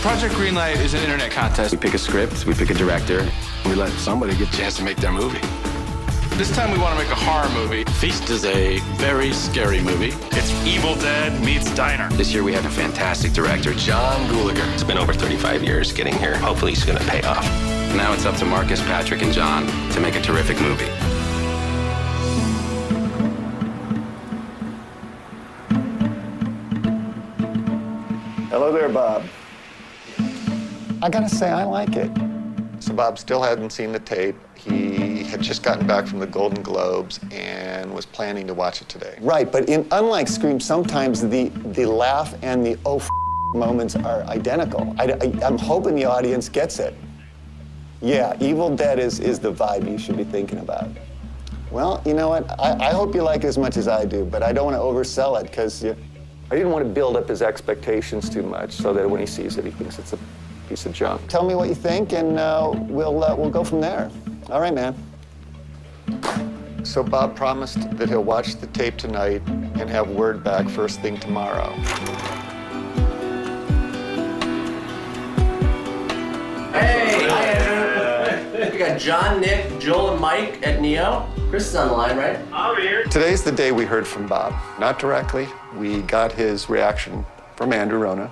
Project Greenlight is an internet contest. We pick a script, we pick a director, we let somebody get a chance to make their movie. This time we want to make a horror movie. Feast is a very scary movie. It's Evil Dead meets Diner. This year we have a fantastic director, John Gulager. It's been over 35 years getting here. Hopefully he's going to pay off. Now it's up to Marcus, Patrick, and John to make a terrific movie. Hello there, Bob. I gotta say, I like it. So Bob still hadn't seen the tape. He had just gotten back from the Golden Globes and was planning to watch it today. Right, but unlike Scream, sometimes the laugh and the oh moments are identical. I'm hoping the audience gets it. Yeah, Evil Dead is the vibe you should be thinking about. Well, you know what? I hope you like it as much as I do, but I don't want to oversell it because I didn't want to build up his expectations too much so that when he sees it, he thinks it's a piece of junk. Tell me what you think, and we'll go from there. All right, man. So Bob promised that he'll watch the tape tonight and have word back first thing tomorrow. Hey, hi Andrew. We got John, Nick, Joel, and Mike at Neo. Chris is on the line, right? I'm here. Today's the day we heard from Bob. Not directly. We got his reaction from Andrew Rona.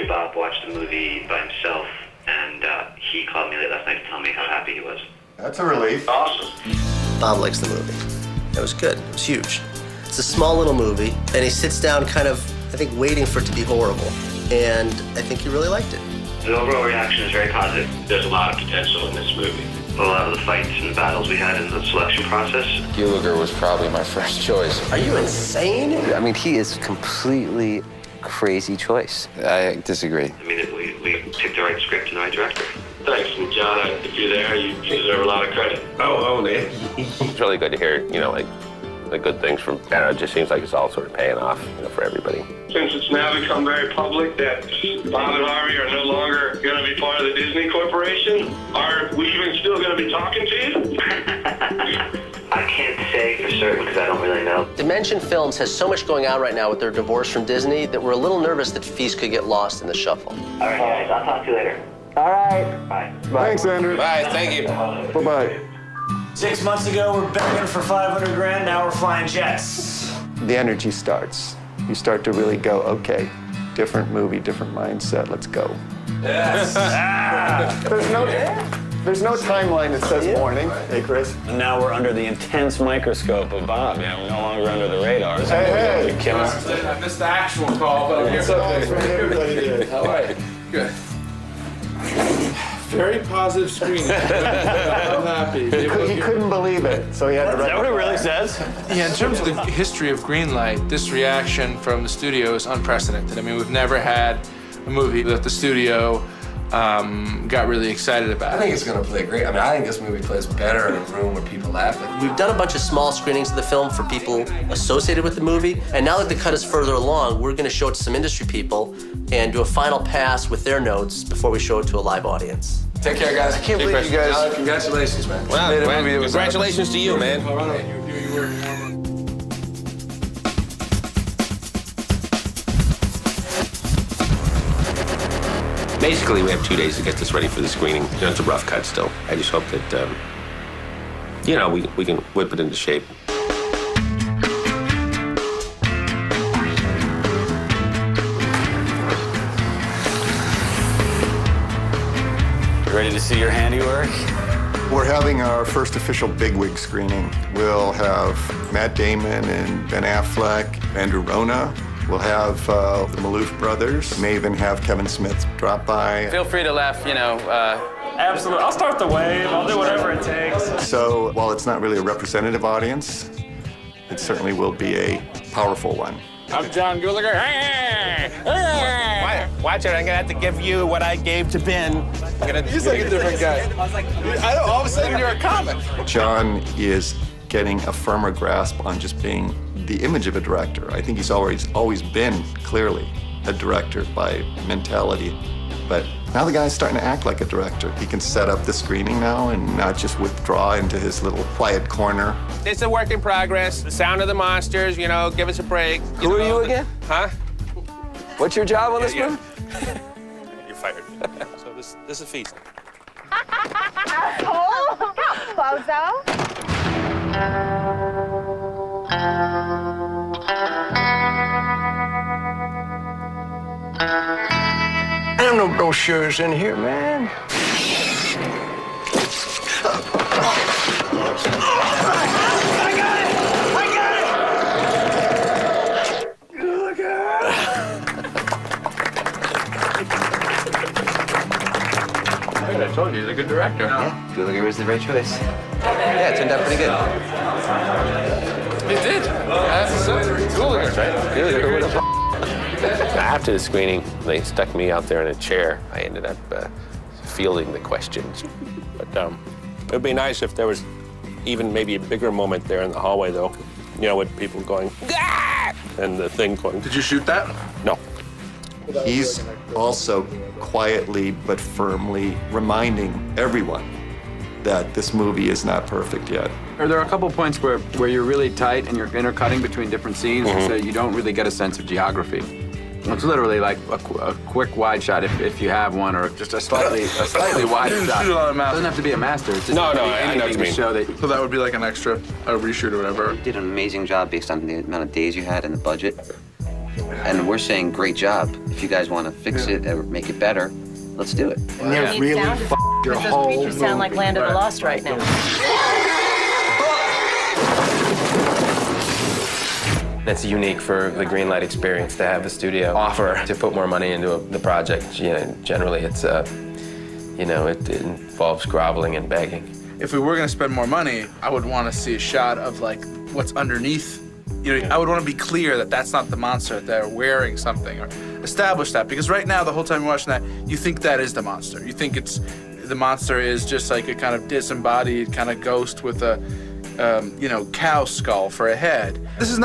Bob watched the movie by himself, and he called me late last night to tell me how happy he was. That's a relief. Awesome. Bob likes the movie. It was good. It was huge. It's a small little movie, and he sits down kind of, I think, waiting for it to be horrible. And I think he really liked it. The overall reaction is very positive. There's a lot of potential in this movie. A lot of the fights and battles we had in the selection process. Gulager was probably my first choice. Are you insane? I mean, he is completely crazy choice. I disagree. I mean, we picked the right script and the right director. Thanks, and John, if you're there, you deserve a lot of credit. Oh, Nick. It's really good to hear, like the good things from, it just seems like it's all sort of paying off, for everybody. Since it's now become very public that Bob and Harvey are no longer going to be part of the Disney Corporation, are we even still going to be talking to you? I can't say for certain because I don't really know. Dimension Films has so much going on right now with their divorce from Disney that we're a little nervous that Feast could get lost in the shuffle. All right, guys, I'll talk to you later. All right. Bye. Thanks, Andrew. Bye, thank you. Bye-bye. 6 months ago, we're begging for 500 grand, now we're flying jets. The energy starts. You start to really go, okay, different movie, different mindset, let's go. Yes. There's no timeline that says morning. Hey, Chris. And now we're under the intense microscope of Bob. We're no longer under the radar. Hey. I missed the actual call, but I'm here. Everybody did. How are you? Good. Very positive screening. I'm happy. He couldn't believe it, so he had to write. Is that what it really says? Yeah, in terms of the history of Greenlight, this reaction from the studio is unprecedented. I mean, we've never had a movie that the studio got really excited about. I think it's going to play great. I think this movie plays better in a room where people laugh. We've done a bunch of small screenings of the film for people associated with the movie, and now that the cut is further along, we're going to show it to some industry people and do a final pass with their notes before we show it to a live audience. Take care, guys. I can't believe you guys. Congratulations, man. Well, congratulations to you, man. Basically, we have 2 days to get this ready for the screening. It's a rough cut still. I just hope that, we can whip it into shape. Ready to see your handiwork? We're having our first official bigwig screening. We'll have Matt Damon and Ben Affleck, Andrew Rona. We'll have the Maloof brothers. May even have Kevin Smith drop by. Feel free to laugh, Absolutely. I'll start the wave. I'll do whatever it takes. So while it's not really a representative audience, it certainly will be a powerful one. I'm John Gulager. Watch it, I'm gonna have to give you what I gave to Ben. He's like a different guy. All of a sudden you're a comic. John is getting a firmer grasp on just being the image of a director. I think he's always been clearly a director by mentality, but now the guy's starting to act like a director. He can set up the screening now and not just withdraw into his little quiet corner. It's a work in progress. The sound of the monsters, give us a break. Who are you again? Huh? What's your job on this movie? You're fired. So this is a feast. Oh, Bozo. I don't know brochures in here, man. I told you, he's a good director. Yeah, Gulager was the right choice. Yeah, it turned out pretty good. It did. That's Gulager, right? Gulager would have. After the screening, they stuck me out there in a chair. I ended up fielding the questions. But it would be nice if there was even maybe a bigger moment there in the hallway, though. You know, with people going, Gah! And the thing going. Did you shoot that? No. He's also quietly but firmly reminding everyone that this movie is not perfect yet. Are there a couple points where you're really tight and you're intercutting between different scenes, so you don't really get a sense of geography? It's literally like a quick wide shot if you have one, or just a slightly wide shot. Shoot a lot of It doesn't have to be a master. It's just No, I know what you mean. Show that. So that would be like an extra, a reshoot or whatever. You did an amazing job based on the amount of days you had and the budget. And we're saying great job. If you guys want to fix it or make it better, let's do it. And they're really your whole those creatures sound like Land of the Lost right now. It's unique for the Greenlight experience to have the studio offer to put more money into the project. You know, generally, it's you know, it involves groveling and begging. If we were going to spend more money, I would want to see a shot of like what's underneath. You know, I would want to be clear that that's not the monster, that they're wearing something, or establish that. Because right now, the whole time you're watching that, you think that is the monster. You think the monster is just like a kind of disembodied kind of ghost with a, you know, cow skull for a head. These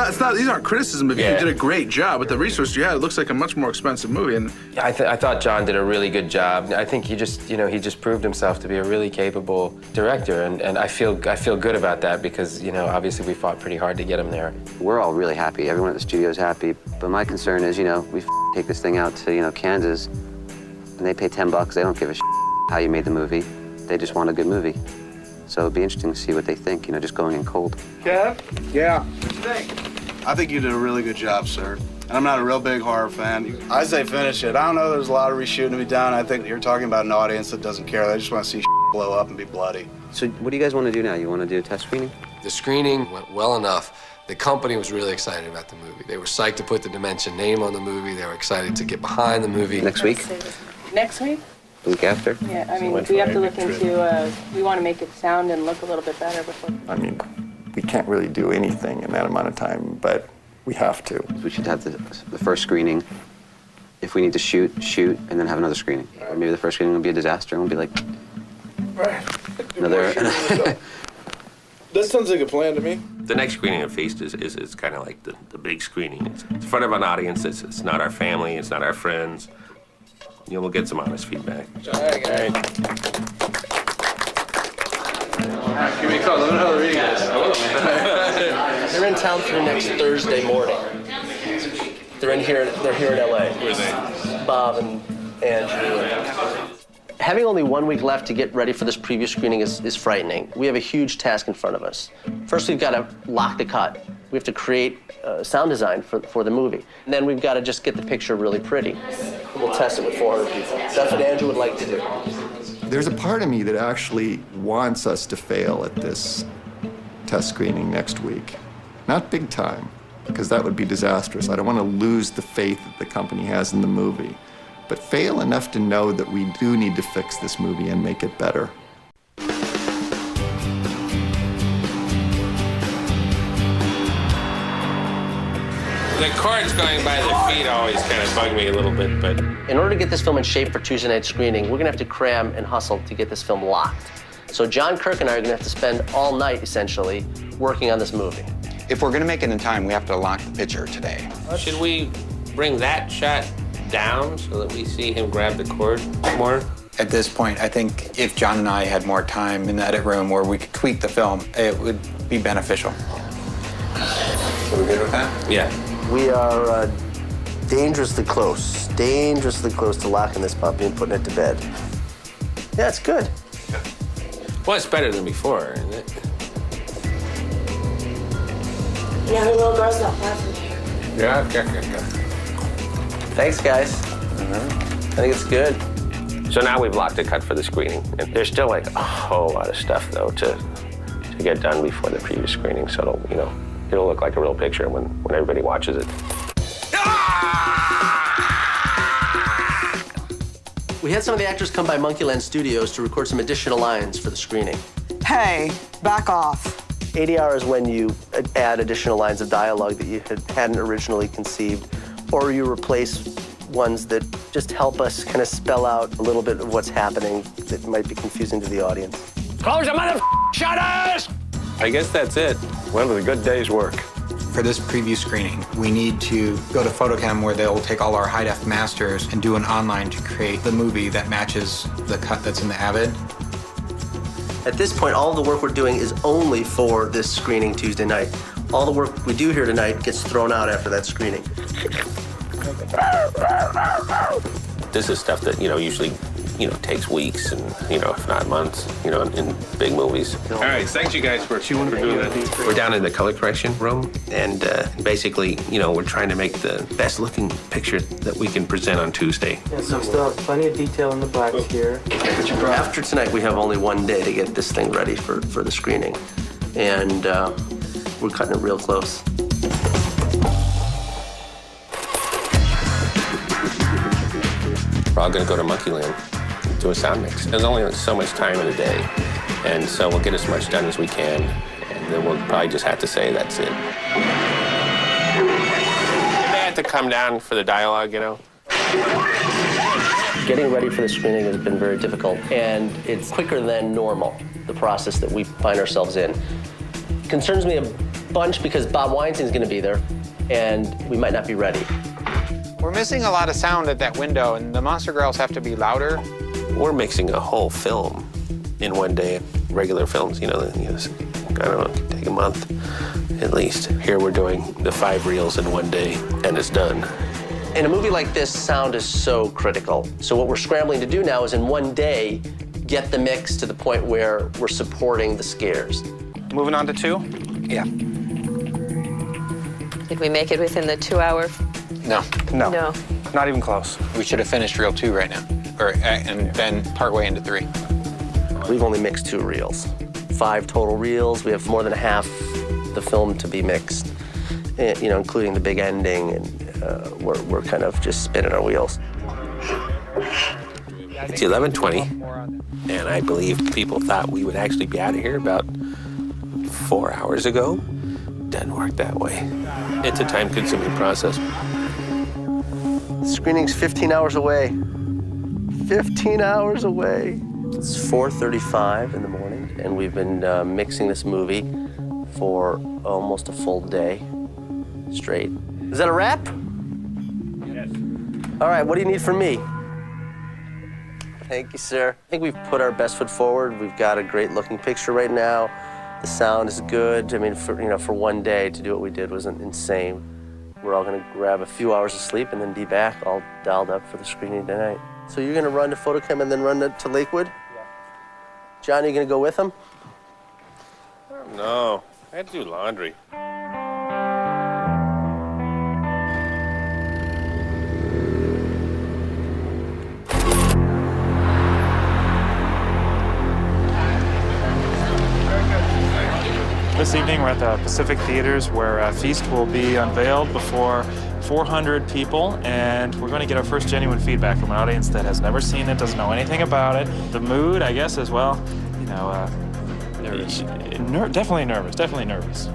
aren't criticism of you. You did a great job with the resources you had. It looks like a much more expensive movie. And I thought John did a really good job. I think he just proved himself to be a really capable director, and I feel good about that because, you know, obviously we fought pretty hard to get him there. We're all really happy. Everyone at the studio is happy. But my concern is, you know, we take this thing out to, you know, Kansas, and they pay $10. They don't give a how you made the movie. They just want a good movie. So it'd be interesting to see what they think, you know, just going in cold. Kev? Yeah. What do you think? I think you did a really good job, sir. And I'm not a real big horror fan. I say finish it. I don't know, there's a lot of reshooting to be done. I think you're talking about an audience that doesn't care. They just want to see blow up and be bloody. So what do you guys want to do now? You want to do a test screening? The screening went well enough. The company was really excited about the movie. They were psyched to put the Dimension name on the movie. They were excited to get behind the movie. Next week? Next week? Week after? Yeah, I mean, we have to look into, we want to make it sound and look a little bit better before. I mean, we can't really do anything in that amount of time, but we have to. We should have the first screening. If we need to shoot, and then have another screening. Or maybe the first screening will be a disaster and we'll be like, another. That sounds like a plan to me. The next screening of Feast is kind of like the big screening. It's in front of an audience. It's not our family. It's not our friends. You know, we'll get some honest feedback. All right. Give me a call. Let me know how the reading is. They're in town through next Thursday morning. They're here in LA. Who are they? Bob and Andrew. Having only 1 week left to get ready for this preview screening is frightening. We have a huge task in front of us. First, we've got to lock the cut. We have to create sound design for the movie. And then we've got to just get the picture really pretty. We'll test it with 400 people. That's what Andrew would like to do. There's a part of me that actually wants us to fail at this test screening next week. Not big time, because that would be disastrous. I don't want to lose the faith that the company has in the movie, but fail enough to know that we do need to fix this movie and make it better. The cords going by the feet always kind of bug me a little bit, but... In order to get this film in shape for Tuesday night screening, we're gonna have to cram and hustle to get this film locked. So John Kirk and I are gonna have to spend all night, essentially, working on this movie. If we're gonna make it in time, we have to lock the picture today. Should we bring that shot down so that we see him grab the cord more? At this point, I think if John and I had more time in the edit room where we could tweak the film, it would be beneficial. So we're good with that? Yeah. We are dangerously close to locking this puppy and putting it to bed. Yeah, it's good. Well, it's better than before, isn't it? Yeah, her little girl's not far from here. Yeah. Thanks, guys. I think it's good. So now we've locked the cut for the screening. And there's still like a whole lot of stuff though to get done before the preview screening. So it'll, you know, it'll look like a real picture when everybody watches it. We had some of the actors come by Monkeyland Studios to record some additional lines for the screening. Hey, back off. ADR is when you add additional lines of dialogue that you hadn't originally conceived, or you replace ones that just help us kind of spell out a little bit of what's happening that might be confusing to the audience. Close the shutters! I guess that's it. Well, a good day's work. For this preview screening, we need to go to Photochem where they'll take all our high-def masters and do an online to create the movie that matches the cut that's in the Avid. At this point, all the work we're doing is only for this screening Tuesday night. All the work we do here tonight gets thrown out after that screening. This is stuff that, you know, usually, you know, takes weeks and, you know, if not months, you know, in big movies. All right, thanks you guys for doing that. We're down in the color correction room, and basically, you know, we're trying to make the best looking picture that we can present on Tuesday. Yeah, so we still have plenty of detail in the blacks here. After tonight, we have only one day to get this thing ready for the screening, and we're cutting it real close. We're all gonna go to Monkeyland, do a sound mix. There's only so much time in a day, and so we'll get as much done as we can, and then we'll probably just have to say that's it. They have to come down for the dialogue, you know? Getting ready for the screening has been very difficult, and it's quicker than normal, the process that we find ourselves in. It concerns me a bunch because Bob Weinstein's gonna be there, and we might not be ready. We're missing a lot of sound at that window, and the monster growls have to be louder. We're mixing a whole film in one day. Regular films, you know, I don't know, it could take a month at least. Here we're doing the 5 reels in one day, and it's done. In a movie like this, sound is so critical. So what we're scrambling to do now is in one day, get the mix to the point where we're supporting the scares. Moving on to 2? Yeah. Did we make it within the 2-hour? No. No. Not even close. We should have finished reel 2 right now, and then partway into 3. We've only mixed 2 reels. 5 total reels. We have more than half the film to be mixed, you know, including the big ending, and we're kind of just spinning our wheels. It's 11:20, and I believe people thought we would actually be out of here about 4 hours ago. Doesn't work that way. It's a time-consuming process. The screening's 15 hours away. 15 hours away. It's 4:35 in the morning, and we've been mixing this movie for almost a full day straight. Is that a wrap? Yes. All right, what do you need from me? Thank you, sir. I think we've put our best foot forward. We've got a great-looking picture right now. The sound is good. I mean, for one day to do what we did wasn't insane. We're all gonna grab a few hours of sleep and then be back all dialed up for the screening tonight. So you're gonna run to Photochem and then run to Lakewood? Yeah. John, are you gonna go with him? No, I had to do laundry. This evening, we're at the Pacific Theaters where Feast will be unveiled before 400 people, and we're going to get our first genuine feedback from an audience that has never seen it, doesn't know anything about it. The mood, I guess, as well, you know, nervous. Definitely nervous.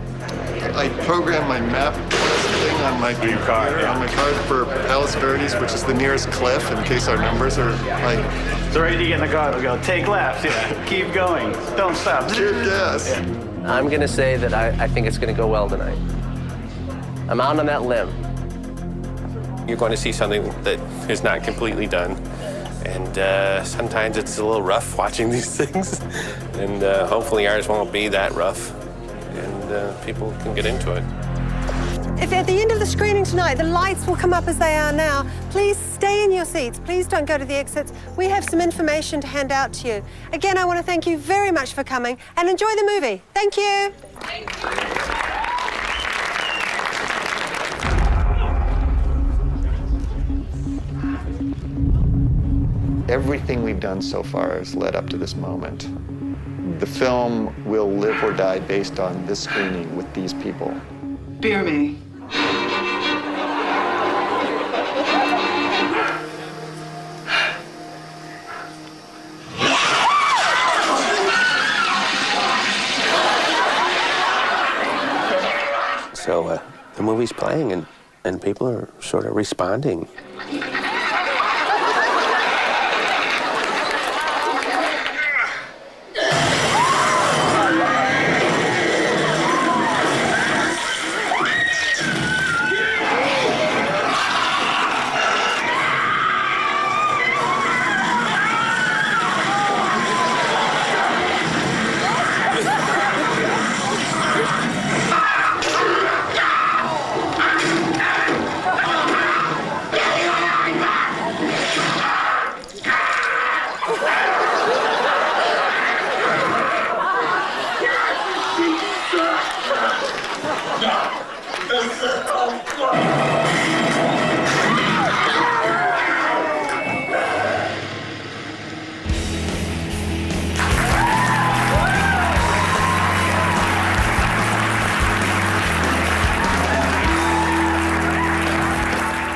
I programmed my map thing on my car, on my card for Palos Verdes, which is the nearest cliff, in case our numbers are like. So right, you get in the car, we go, take left, yeah, keep going, don't stop. Cheer gas. Yeah. I'm gonna say that I think it's gonna go well tonight. I'm out on that limb. You're going to see something that is not completely done, and sometimes it's a little rough watching these things, and hopefully ours won't be that rough, and people can get into it. If at the end of the screening tonight, the lights will come up as they are now, please stay in your seats. Please don't go to the exits. We have some information to hand out to you. Again, I want to thank you very much for coming and enjoy the movie. Thank you. Everything we've done so far has led up to this moment. The film will live or die based on this screening with these people. Beer me. So the movie's playing and people are sort of responding.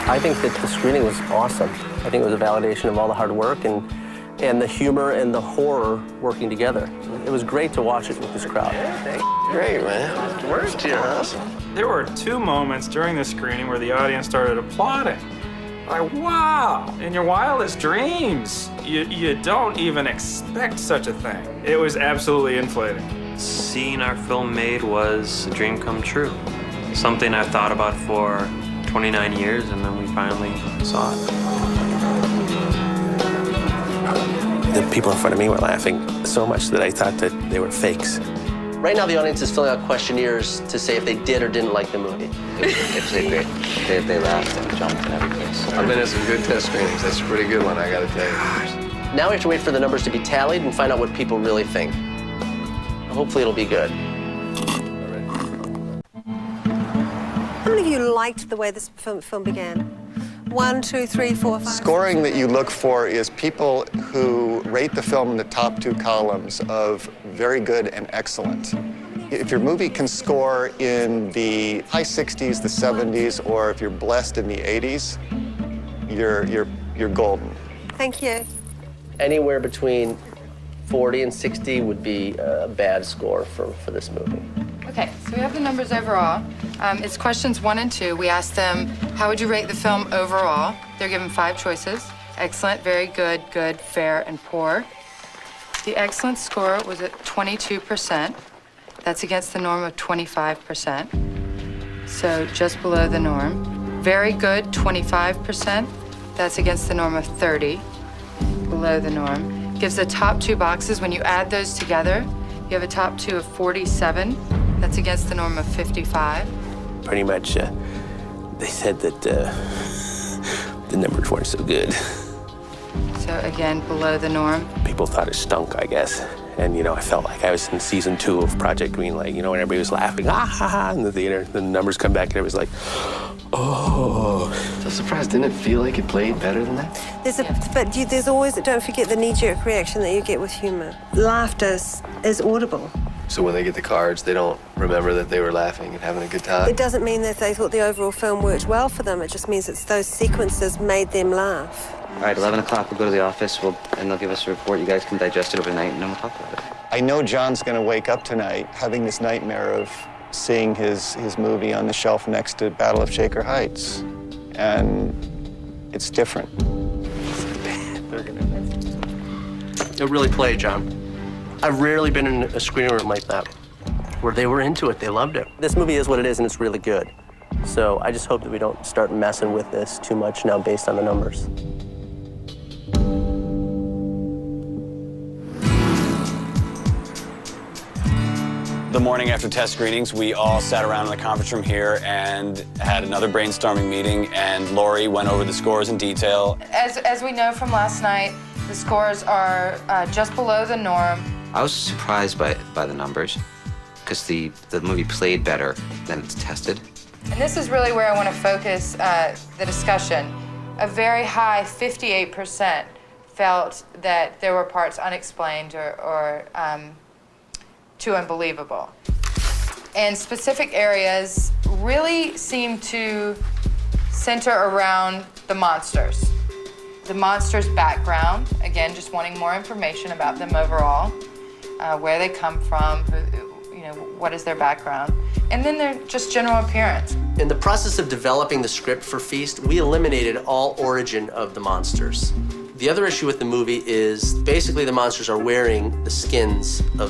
I think that the screening was awesome. I think it was a validation of all the hard work and the humor and the horror working together. It was great to watch it with this crowd. Great, man. Worked here, huh? There were 2 moments during the screening where the audience started applauding. Like, wow, in your wildest dreams, you don't even expect such a thing. It was absolutely inflating. Seeing our film made was a dream come true. Something I've thought about for 29 years, and then we finally saw it. The people in front of me were laughing so much that I thought that they were fakes. Right now, the audience is filling out questionnaires to say if they did or didn't like the movie. If they laughed and jumped in every place. I've been in some good test screenings. That's a pretty good one, I gotta tell you. Now we have to wait for the numbers to be tallied and find out what people really think. Hopefully it'll be good. How many of you liked the way this film began? 1, 2, 3, 4, 5. Scoring that you look for is people who rate the film in the top 2 columns of very good and excellent. If your movie can score in the high 60s, the 70s, or if you're blessed in the 80s, you're golden. Thank you. Anywhere between 40 and 60 would be a bad score for this movie. Okay, so we have the numbers overall. It's questions 1 and 2. We asked them, how would you rate the film overall? They're given 5 choices: excellent, very good, good, fair, and poor. The excellent score was at 22%. That's against the norm of 25%. So just below the norm. Very good, 25%. That's against the norm of 30, below the norm. Gives the top 2 boxes. When you add those together, you have a top 2 of 47. That's against the norm of 55. Pretty much, they said that the numbers weren't so good. So again, below the norm. People thought it stunk, I guess. And, you know, I felt like I was in season 2 of Project Greenlight, you know, when everybody was laughing, ah, ha, ha, in the theater. The numbers come back and it was like, oh. So surprised, didn't it feel like it played better than that? There's always, don't forget the knee-jerk reaction that you get with humor. Laughter is audible. So when they get the cards, they don't remember that they were laughing and having a good time? It doesn't mean that they thought the overall film worked well for them. It just means it's those sequences made them laugh. All right, 11 o'clock, we'll go to the office, and they'll give us a report. You guys can digest it overnight, and then we'll talk about it. I know John's going to wake up tonight having this nightmare of seeing his movie on the shelf next to Battle of Shaker Heights. And it's different. It really played, John. I've rarely been in a screening room like that, where they were into it, they loved it. This movie is what it is, and it's really good. So I just hope that we don't start messing with this too much now based on the numbers. The morning after test screenings, we all sat around in the conference room here and had another brainstorming meeting, and Lori went over the scores in detail. As we know from last night, the scores are just below the norm. I was surprised by the numbers, because the movie played better than it's tested. And this is really where I want to focus the discussion. A very high 58% felt that there were parts unexplained or too unbelievable. And specific areas really seem to center around the monsters. The monsters' background, again, just wanting more information about them overall, where they come from, what is their background, and then their just general appearance. In the process of developing the script for Feast, we eliminated all origin of the monsters. The other issue with the movie is basically the monsters are wearing the skins of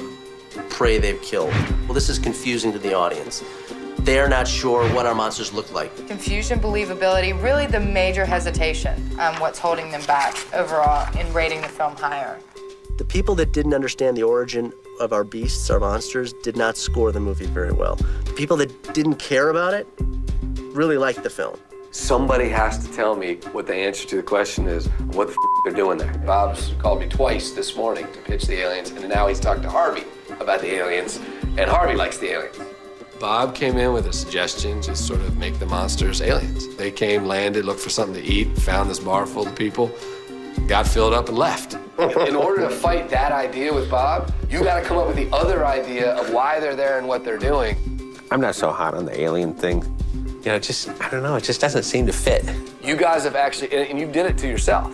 prey they've killed. Well, this is confusing to the audience. They're not sure what our monsters look like. Confusion, believability, really the major hesitation, what's holding them back overall in rating the film higher. The people that didn't understand the origin of our beasts, our monsters, did not score the movie very well. The people that didn't care about it really liked the film. Somebody has to tell me what the answer to the question is, what the they're doing there. Bob's called me twice this morning to pitch the aliens, and now he's talked to Harvey about the aliens, and Harvey likes the aliens. Bob came in with a suggestion to sort of make the monsters aliens. They came, landed, looked for something to eat, found this bar full of people, got filled up and left. In order to fight that idea with Bob, you gotta come up with the other idea of why they're there and what they're doing. I'm not so hot on the alien thing. You know, I don't know, it just doesn't seem to fit. You guys have actually, and you did it to yourself.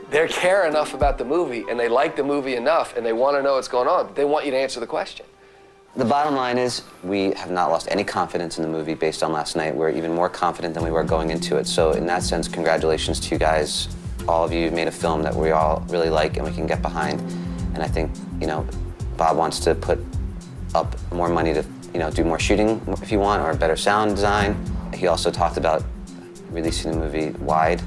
They care enough about the movie, and they like the movie enough, and they want to know what's going on. They want you to answer the question. The bottom line is we have not lost any confidence in the movie based on last night. We're even more confident than we were going into it. So in that sense, congratulations to you guys. All of you made a film that we all really like and we can get behind. And I think, Bob wants to put up more money to, do more shooting if you want, or better sound design. He also talked about releasing the movie wide,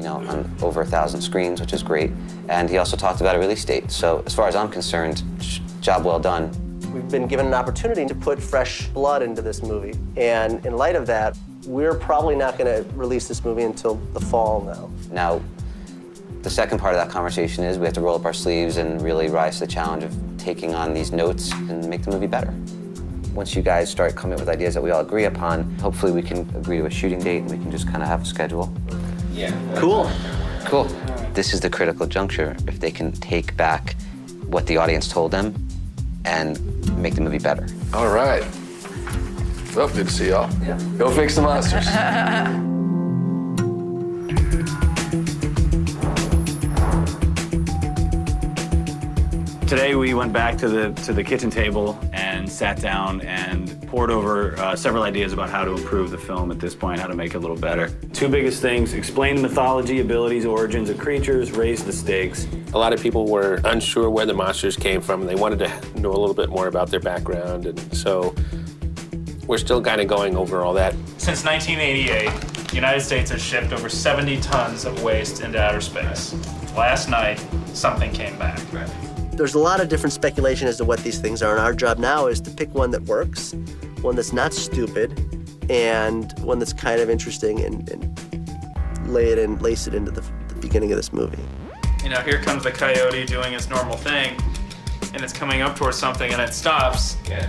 on over 1,000 screens, which is great. And he also talked about a release date. So as far as I'm concerned, job well done. We've been given an opportunity to put fresh blood into this movie. And in light of that, we're probably not going to release this movie until the fall now. Now, the second part of that conversation is we have to roll up our sleeves and really rise to the challenge of taking on these notes and make the movie better. Once you guys start coming up with ideas that we all agree upon, hopefully we can agree to a shooting date and we can just kind of have a schedule. Yeah. Cool. Cool. This is the critical juncture. If they can take back what the audience told them and make the movie better. All right. Well, good to see y'all. Yeah. Go fix the monsters. Today we went back to the kitchen table and sat down and poured over several ideas about how to improve the film at this point, how to make it a little better. Two biggest things: explain the mythology, abilities, origins of creatures, raise the stakes. A lot of people were unsure where the monsters came from, and they wanted to know a little bit more about their background, and so we're still kind of going over all that. Since 1988, the United States has shipped over 70 tons of waste into outer space. Last night, something came back. There's a lot of different speculation as to what these things are, and our job now is to pick one that works, one that's not stupid, and one that's kind of interesting, and lace it into the beginning of this movie. Here comes the coyote doing its normal thing, and it's coming up towards something, and it stops. Yeah,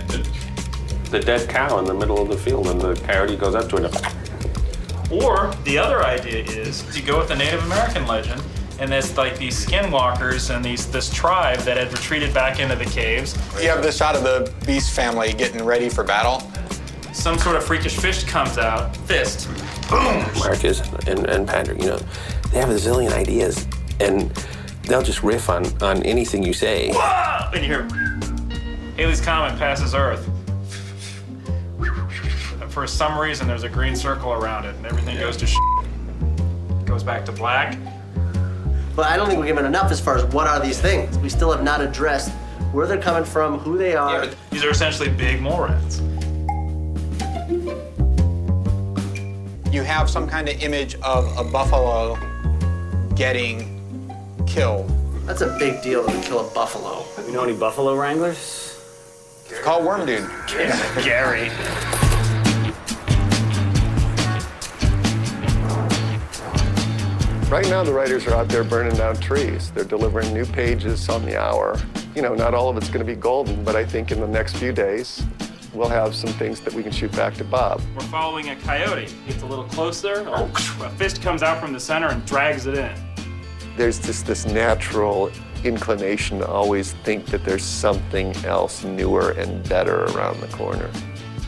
the dead cow in the middle of the field, and the coyote goes up to it. Or the other idea is to go with the Native American legend, and it's like these skinwalkers and this tribe that had retreated back into the caves. You have the shot of the beast family getting ready for battle. Some sort of freakish fish comes out, fist, boom! Marcus and Patrick, they have a zillion ideas, and they'll just riff on anything you say. Whoa! And you hear, Halley's Comet passes Earth. And for some reason, there's a green circle around it, and everything goes to goes back to black. But I don't think we're given enough as far as what are these things. We still have not addressed where they're coming from, who they are. Yeah, these are essentially big mole rats. You have some kind of image of a buffalo getting killed. That's a big deal to kill a buffalo. You know any buffalo wranglers? Call Worm Dune. Gary. Right now, the writers are out there burning down trees. They're delivering new pages on the hour. You know, not all of it's going to be golden, but I think in the next few days, we'll have some things that we can shoot back to Bob. We're following a coyote. Gets a little closer, a fist comes out from the center and drags it in. There's just this natural inclination to always think that there's something else newer and better around the corner.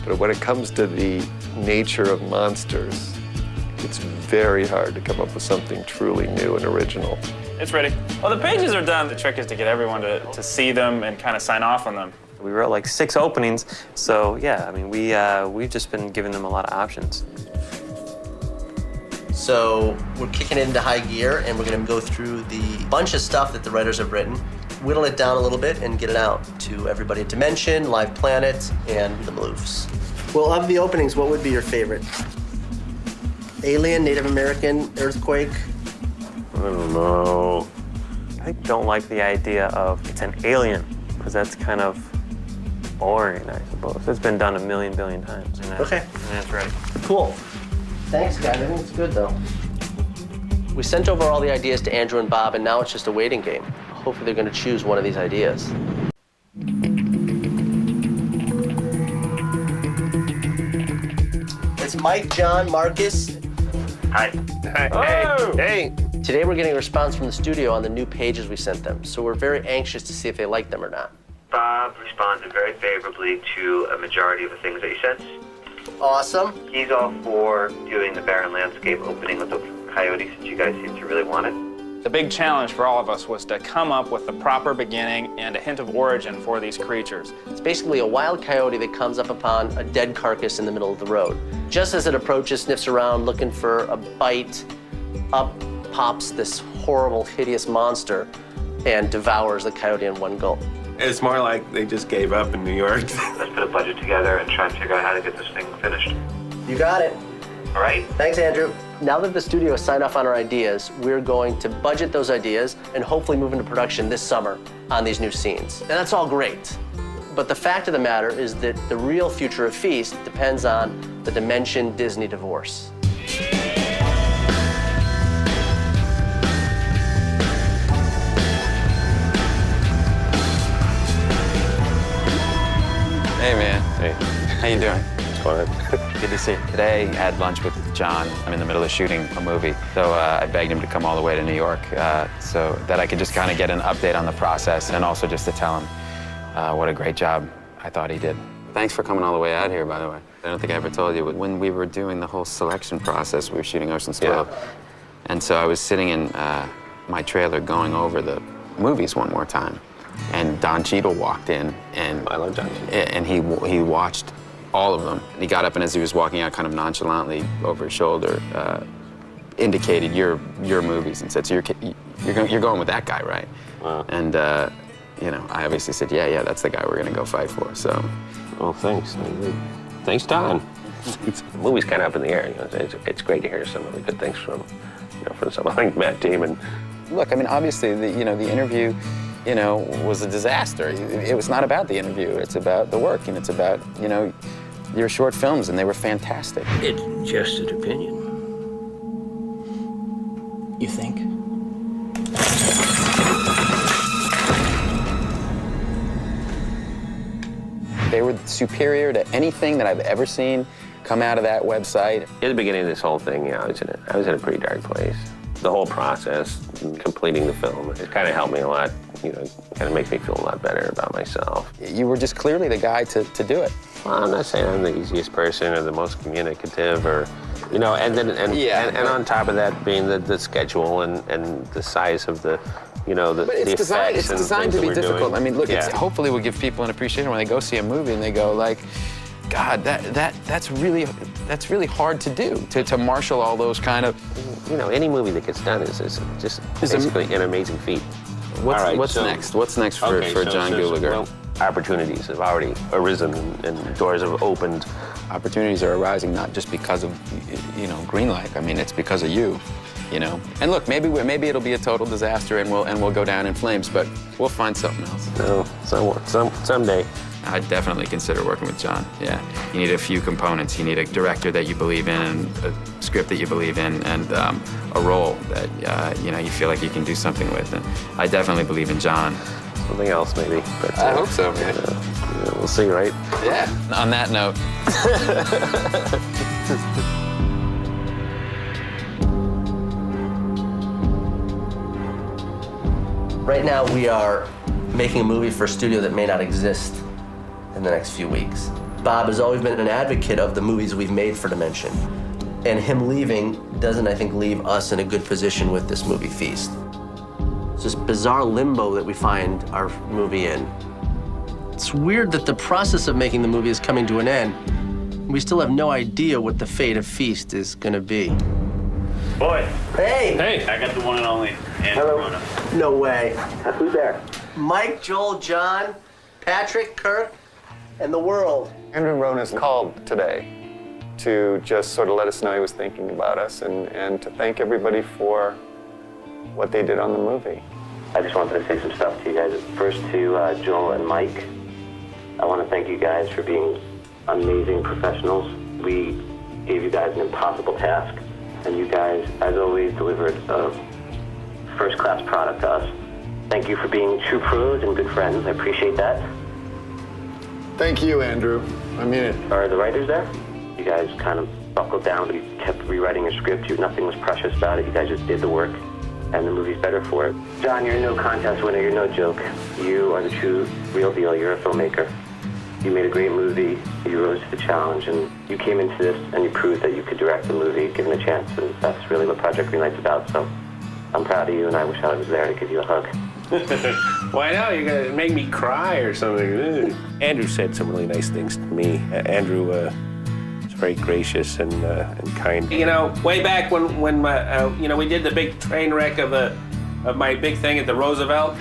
But when it comes to the nature of monsters, it's very hard to come up with something truly new and original. It's ready. Well, the pages are done. The trick is to get everyone to see them and kind of sign off on them. We wrote like 6 openings, so yeah, I mean, we've just been giving them a lot of options. So we're kicking it into high gear, and we're going to go through the bunch of stuff that the writers have written, whittle it down a little bit, and get it out to everybody at Dimension, Live Planet, and the Maloofs. Well, of the openings, what would be your favorite? Alien, Native American, Earthquake? I don't know. I don't like the idea of it's an alien, because that's kind of boring, I suppose. It's been done a million billion times. Okay. And it's ready. Cool. Thanks, guys. I think it's good, though. We sent over all the ideas to Andrew and Bob, and now it's just a waiting game. Hopefully they're going to choose one of these ideas. It's Mike, John, Marcus. Hi. Oh. Hey. Today we're getting a response from the studio on the new pages we sent them, so we're very anxious to see if they like them or not. Bob responded very favorably to a majority of the things that you sent. Awesome. He's all for doing the barren landscape opening with the coyote, since you guys seem to really want it. The big challenge for all of us was to come up with the proper beginning and a hint of origin for these creatures. It's basically a wild coyote that comes up upon a dead carcass in the middle of the road. Just as it approaches, sniffs around, looking for a bite, up pops this horrible, hideous monster and devours the coyote in one gulp. It's more like they just gave up in New York. Let's put a budget together and try and figure out how to get this thing finished. You got it. All right. Thanks, Andrew. Now that the studio has signed off on our ideas, we're going to budget those ideas and hopefully move into production this summer on these new scenes. And that's all great. But the fact of the matter is that the real future of Feast depends on the Dimension Disney divorce. Hey, man. Hey. How you doing? What's going on? Good to see you. Today, I had lunch with John. I'm in the middle of shooting a movie, so I begged him to come all the way to New York so that I could just kind of get an update on the process and also just to tell him what a great job I thought he did. Thanks for coming all the way out here, by the way. I don't think I ever told you, but when we were doing the whole selection process, we were shooting Ocean's 12. Yeah. And so I was sitting in my trailer going over the movies one more time. And Don Cheadle walked in, and I love Don Cheadle. And he watched all of them. And he got up, and as he was walking out, kind of nonchalantly over his shoulder, indicated your movies and said, "So you're going with that guy, right?" Wow. And you know, I obviously said, "Yeah, that's the guy we're gonna go fight for." So, well, thanks. Thanks, Don. The movie's kind of up in the air. You know, it's great to hear some really good things from someone like Matt Damon. Look, I mean, obviously, the interview, was a disaster. It was not about the interview. It's about the work, and it's about, your short films, and they were fantastic. It's just an opinion. You think? They were superior to anything that I've ever seen come out of that website. At the beginning of this whole thing, I was in a pretty dark place. The whole process, completing the film, it kind of helped me a lot. It kind of makes me feel a lot better about myself. You were just clearly the guy to do it. Well, I'm not saying I'm the easiest person or the most communicative or, and on top of that being the schedule and the size of the, But it's designed to be difficult. Doing. I mean, look, hopefully we'll give people an appreciation when they go see a movie and they go like, God, that's really hard to do, to marshal all those kind of. Any movie that gets done is just basically an amazing feat. What's next? What's next for John Gulager? Well, opportunities have already arisen and doors have opened. Opportunities are arising not just because of, Greenlight. I mean, it's because of you, And look, maybe it'll be a total disaster and we'll go down in flames, but we'll find something else. No, someday. I'd definitely consider working with John, yeah. You need a few components. You need a director that you believe in, and a script that you believe in, and a role that you know, you feel like you can do something with. And I definitely believe in John. Something else, maybe. But, I hope so, man. We'll see, right? Yeah. On that note. Right now, we are making a movie for a studio that may not exist in the next few weeks. Bob has always been an advocate of the movies we've made for Dimension. And him leaving doesn't, I think, leave us in a good position with this movie, Feast. It's this bizarre limbo that we find our movie in. It's weird that the process of making the movie is coming to an end. We still have no idea what the fate of Feast is going to be. Boy. Hey! Hey! I got the one and only Andrew Rona. No way. Who's there? Mike, Joel, John, Patrick, Kirk, and the world. Andrew Rona's called today to just sort of let us know he was thinking about us and to thank everybody for what they did on the movie. I just wanted to say some stuff to you guys. First to Joel and Mike, I want to thank you guys for being amazing professionals. We gave you guys an impossible task, and you guys, as always, delivered a first-class product to us. Thank you for being true pros and good friends. I appreciate that. Thank you, Andrew. I mean it. Are the writers there? You guys kind of buckled down, but you kept rewriting your script. Nothing was precious about it. You guys just did the work, and the movie's better for it. John, you're no contest winner. You're no joke. You are the true, real deal. You're a filmmaker. You made a great movie. You rose to the challenge, and you came into this, and you proved that you could direct the movie, given a chance, and that's really what Project Greenlight's about. So I'm proud of you, and I wish I was there to give you a hug. Why not? You're gonna make me cry or something. Andrew said some really nice things to me. Andrew was very gracious and kind. You know, way back when my, you know, we did the big train wreck of my big thing at the Roosevelt.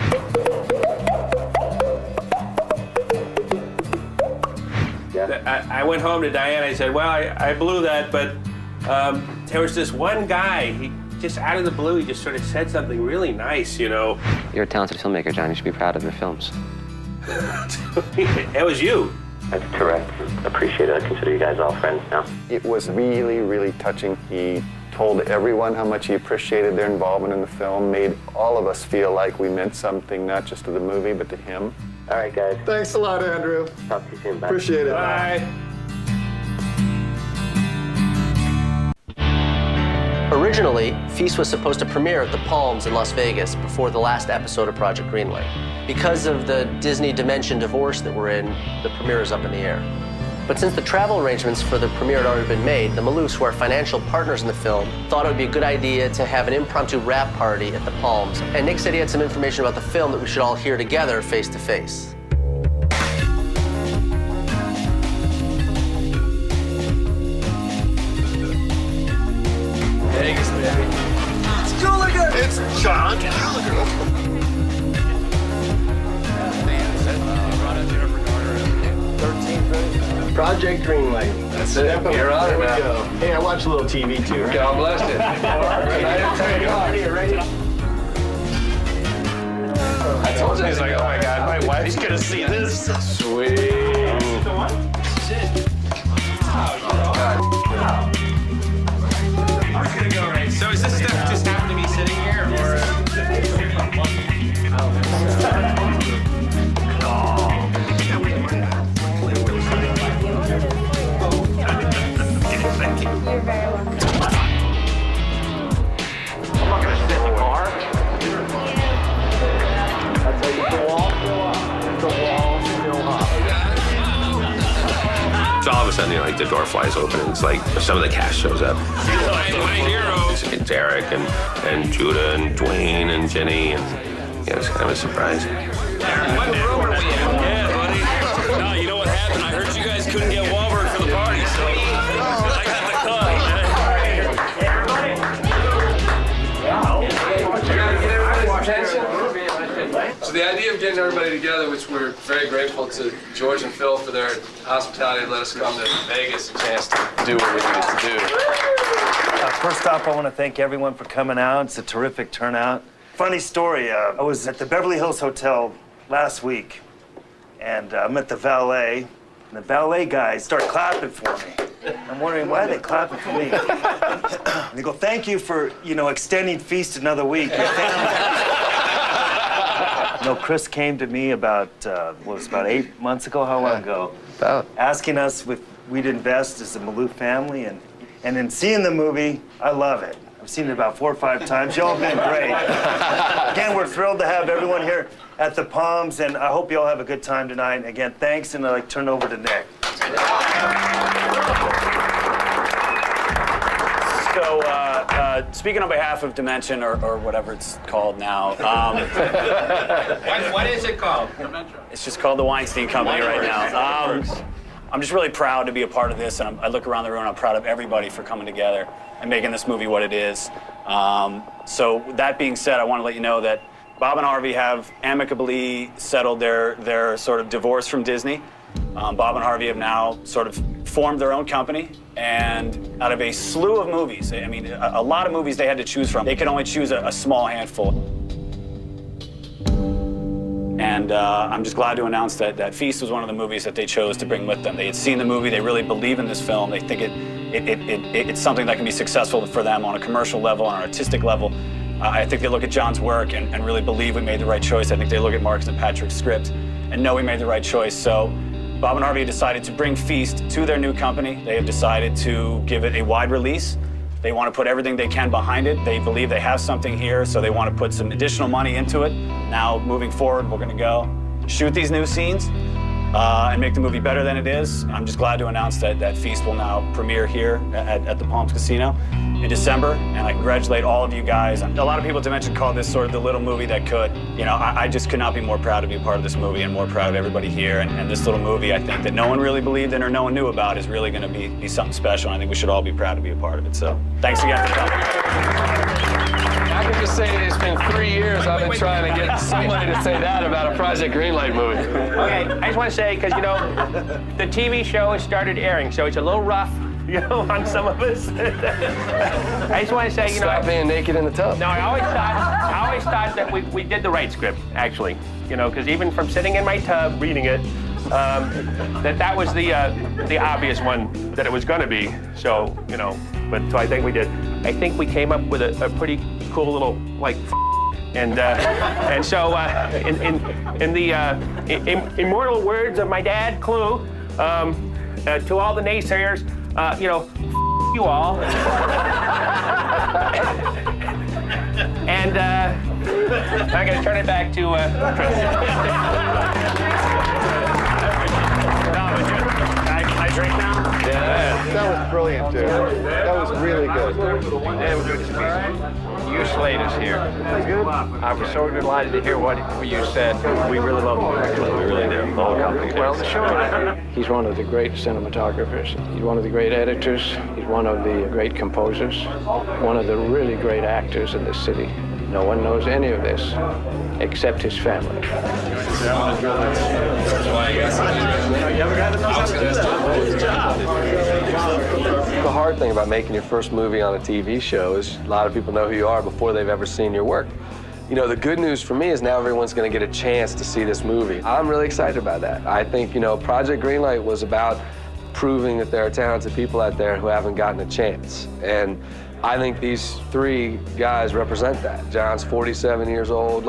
Yeah. I went home to Diana. I said, well, I blew that, but there was this one guy. He just out of the blue, he just sort of said something really nice, you know. You're a talented filmmaker, John. You should be proud of your films. It was you. That's correct. Appreciate it. I consider you guys all friends now. It was really, really touching. He told everyone how much he appreciated their involvement in the film, made all of us feel like we meant something, not just to the movie, but to him. All right, guys. Thanks a lot, Andrew. Talk to you soon. Bye. Appreciate it. Bye. Originally, Feast was supposed to premiere at the Palms in Las Vegas before the last episode of Project Greenlight. Because of the Disney Dimension divorce that we're in, the premiere is up in the air. But since the travel arrangements for the premiere had already been made, the Maloofs, who are financial partners in the film, thought it would be a good idea to have an impromptu wrap party at the Palms. And Nick said he had some information about the film that we should all hear together face to face. Vegas, baby. It's Gulager! It's John Gulager! Project Greenlight. That's it. You're on it now. Go. Hey, I watch a little TV too. God bless it. I told you. He's like, oh my God, my wife's gonna see this. Sweet. So is this stuff just happened to be sitting here, or? You're very welcome. I'm not gonna sit in the car. That's how you go off. The wall still up. So all of a sudden, you know, like the door flies open, and it's like some of the cast shows up. My heroes. It's Eric and Judah and Dwayne and Jenny, and yeah, it's kind of a surprise. What room are we in? Yeah, buddy. No, you know what happened? I heard you guys couldn't get Wahlberg for the party, so I got the cut. So the idea of getting everybody together, which we're very grateful to George and Phil for their hospitality to let us come to Vegas, a chance to do what we needed to do. First off, I want to thank everyone for coming out. It's a terrific turnout. Funny story, I was at the Beverly Hills Hotel last week, and I'm at the valet, and the valet guys start clapping for me. I'm wondering, why are they clapping for me? And they go, thank you for, extending Feast another week. Your family. Chris came to me about 8 months ago? How long ago? Asking us if we'd invest as a Maloof family, and in seeing the movie, I love it. I've seen it about 4 or 5 times. Y'all have been great. Again, we're thrilled to have everyone here at the Palms, and I hope you all have a good time tonight. And again, thanks, and I'd like to turn it over to Nick. So, speaking on behalf of Dimension, or whatever it's called now. What is it called? It's just called the Weinstein Company right now. I'm just really proud to be a part of this, and I look around the room and I'm proud of everybody for coming together and making this movie what it is. So that being said, I want to let you know that Bob and Harvey have amicably settled their sort of divorce from Disney. Bob and Harvey have now sort of formed their own company, and out of a slew of movies, I mean, a lot of movies they had to choose from, they could only choose a small handful. And I'm just glad to announce that Feast was one of the movies that they chose to bring with them. They had seen the movie, they really believe in this film, they think it's something that can be successful for them on a commercial level, on an artistic level. I think they look at John's work and really believe we made the right choice. I think they look at Marcus and Patrick's script and know we made the right choice. So Bob and Harvey decided to bring Feast to their new company. They have decided to give it a wide release. They want to put everything they can behind it. They believe they have something here, so they want to put some additional money into it. Now, moving forward, we're going to go shoot these new scenes and make the movie better than it is. I'm just glad to announce that Feast will now premiere here at the Palms Casino in December, and I congratulate all of you guys. A lot of people at Dimension call this sort of the little movie that could. I just could not be more proud to be a part of this movie and more proud of everybody here. And this little movie, I think, that no one really believed in or no one knew about is really going to be something special, and I think we should all be proud to be a part of it. So thanks again for coming. I can just say that it's been 3 years I've been trying to get somebody to say that about a Project Greenlight movie. Okay, I just want to say, because, the TV show has started airing, so it's a little rough, on some of us. I just want to say, Stop being naked in the tub. No, I always thought that we did the right script, actually. Because even from sitting in my tub reading it, that was the obvious one that it was going to be. So, so I think we did. I think we came up with a pretty cool little, and so in the immortal words of my dad, Clue, to all the naysayers, you all. And I'm going to turn it back to Chris. I drink now? Yeah. That was brilliant, dude. That was really good. You slayed us here. I was so delighted to hear what you said. We really love him. We really do. The whole company. Well, the show. He's one of the great cinematographers. He's one of the great editors. He's one of the great composers. One of the really great actors in this city. No one knows any of this except his family. The hard thing about making your first movie on a TV show is a lot of people know who you are before they've ever seen your work. The good news for me is now everyone's going to get a chance to see this movie. I'm really excited about that. I think, Project Greenlight was about proving that there are talented people out there who haven't gotten a chance. And I think these 3 guys represent that. John's 47 years old.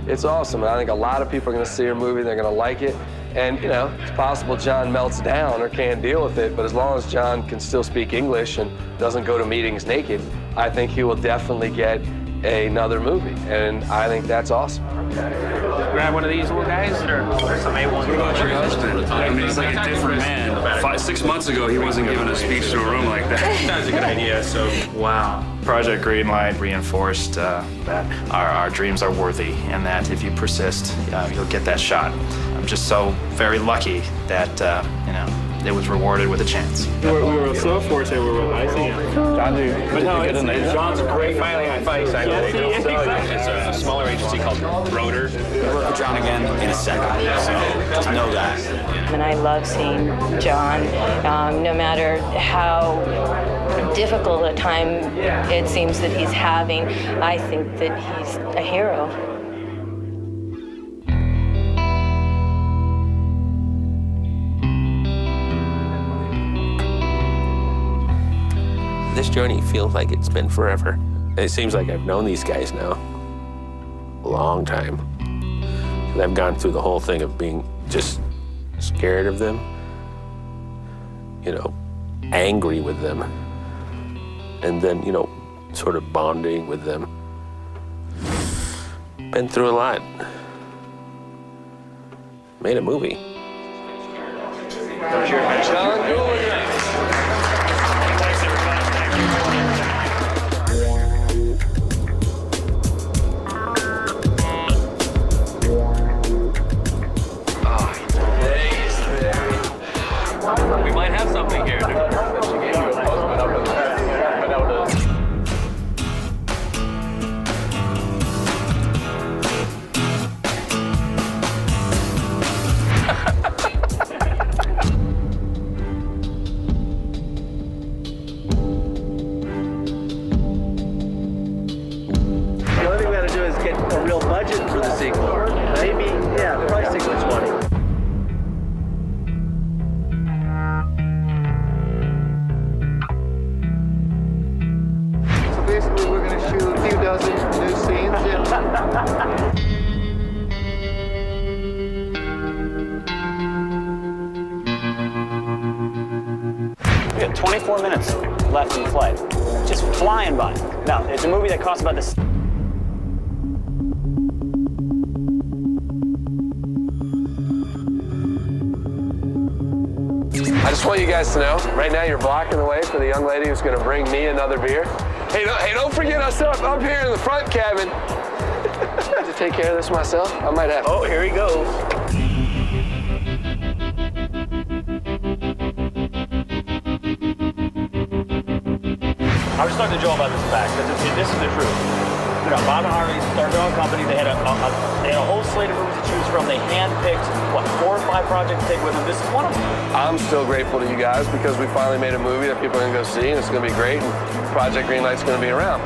It's awesome. And I think a lot of people are going to see your movie. They're going to like it. And, it's possible John melts down or can't deal with it, but as long as John can still speak English and doesn't go to meetings naked, I think he will definitely get another movie. And I think that's awesome. Grab one of these little guys, or some A1. What about your husband? I mean, he's like a different man. 6 months ago, he wasn't giving a speech to a room like that. That's a good idea, so. Wow. Project Greenlight reinforced that our dreams are worthy and that if you persist, you'll get that shot. I'm just so very lucky that, it was rewarded with a chance. We were so fortunate we were icing it. John, but no, John's great. Finally, I signed It's a smaller agency called Rotor. We'll work with John again in a second, so just know that. And I love seeing John, no matter how difficult a time it seems that he's having, I think that he's a hero. this journey feels like it's been forever. And it seems like I've known these guys now a long time. And I've gone through the whole thing of being just scared of them, you know, angry with them, and then, you know, sort of bonding with them. Been through a lot. Made a movie. John Gulager. We might have something here. The only thing we gotta do is get a real budget for the sequel. Maybe, yeah, probably sequel 20. So basically, we're going to shoot a few dozen new scenes. We got 24 minutes left in the flight. Just flying by. Now, it's a movie that costs about this. I just want you guys to know, right now you're blocking the way for the young lady who's gonna bring me another beer. Hey, don't forget us up here in the front cabin. To take care of this myself, I might have to. Oh, here he goes. I was talking to Joe about this fact, because this is the truth. You know, Bob and Harvey started their own company. They had a whole slate of movies to choose from. They handpicked, 4 or 5 projects to take with them. This is one of them. I'm still grateful to you guys because we finally made a movie that people are gonna go see and it's gonna be great and Project Greenlight's gonna be around.